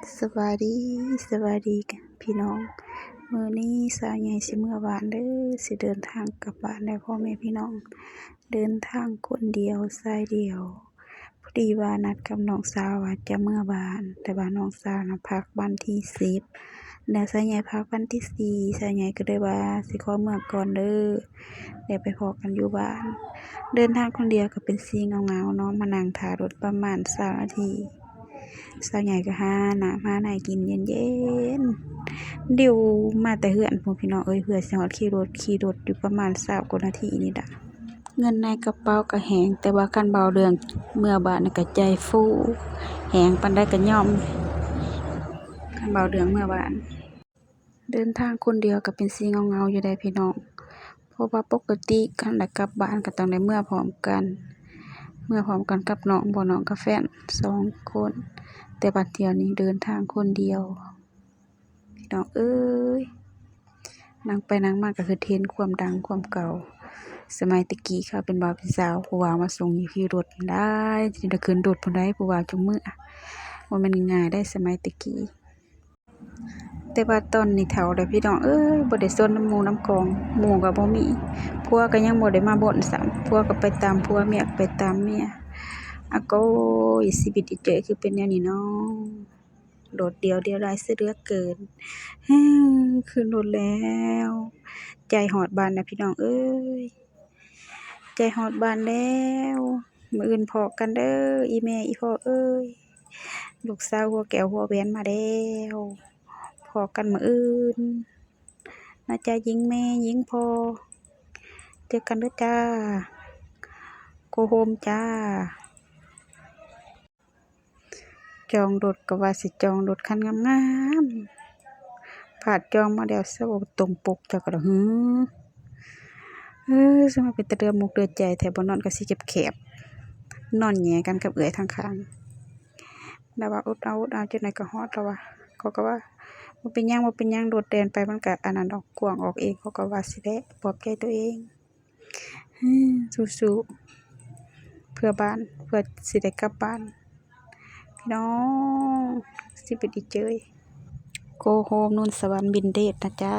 สวัสดีสวัสดีพี่น้องมื้อนี้สาวใหญ่สิเมื่อบ้านเด้อสิเดินทางกลับบ้านแล้วพ่อแม่พี่น้องเดินทางคนเดียวสายเดียวพอดีว่านัดกับน้องสาวว่าจะเมื่อบ้านแต่ว่าน้องสาวน่ะพักวันที่10แล้วสาวใหญ่พักวันที่4สาวใหญ่ก็เลยว่าสิขอเมื่อก่อนเด้อเดี๋ยวไปพ้อกันอยู่บ้านเดินทางคนเดียวก็เป็นสิ่งเหงาๆเนาะมานั่งท่ารถประมาณ20นาทีสาวใหญ่ก็หาน้ำหาไหนกินเย็นๆเดี๋ยวมาแต่เฮือนพู้นพี่น้องเอ้ยเพื่อสิฮอดขี่รถอยู่ประมาณ20กว่านาทีนี่ล่ะเงินในกระเป๋าก็แห้งแต่ว่าคันเว้าเรื่องเมื่อบ้านน่ะก็ใจฟูแห้งปานใดก็ยอมคันเว้าเรื่องเมื่อบ้านเดินทางคนเดียวก็เป็นสิ่งเหงาๆอยู่ได้พี่น้องเพราะว่าปกติคันได้กลับบ้านก็ต้องได้เมื่อพร้อมกันกับน้องบ่น้องกับแฟน2คนแต่บัดเดี๋ยวนี้เดินทางคนเดียวพี่น้องเอ้ยนั่งไปนั่งมาก็คือเห็นความดังความเก่าสมัยตะกี้เขาเป็นบ่าวเป็นสาวผู้บ่าวมาส่งอยู่ที่รถได้สิได้ขึ้นรถพุ่นได้ผู้บ่าวจุมื้อบ่แม่นง่ายได้สมัยตะกี้แต่ว่าตอนนี้เฒ่าแล้วพี่น้องเอ้ยบ่ได้สนน้ำหมู่น้ำกองหมู่ก็บ่มีผัวก็ยังบ่ได้มาบ่นซ้ำผัวก็ไปตามผัวเมียก็ไปตามเมียอะโกยชีวิตอีเจ้ยคือเป็นแนวนี้เนาะโดดเดี่ยวเดียวดายเสียเหลือเกินขึ้นรถแล้วใจฮอดบ้านแล้วพี่น้องเอ้ยใจฮอดบ้านแล้วมื้ออื่นพ้อกันเด้ออีแม่อีพ่อเอ้ยลูกสาวหัวแก้วหัวแหวนมาแล้วพ้อกันมื้ออื่นนะจ๊ะหญิงแม่หญิงพ่อเจอกันเด้อจ้าโกโฮมจ้าจองรถก็ว่าสิจองรถคันงามๆพลาดจองมาแล้วซะบ่ตรงปกเจ้าก็ดอกสิมาเป็นตาเรือมุกเรือใจแท้บ่นอนก็สิแคบๆนอนแหย่กันกับเอื้อยข้างๆแล้วว่าอดเอาจังได๋ก็ฮอดแล้วว่าเขาก็ว่าบ่เป็นหยังรถแล่นไปมันก็อันนั้นดอกกว้างออกเองเขาก็ว่าสิแหละปลอบใจตัวเองสู้ๆเพื่อบ้านเพื่อสิได้กลับบ้านพี่น้องสิเป็นอีเจ้ยโกโฮมนนสวรรค์บินเดชนะจ๊ะ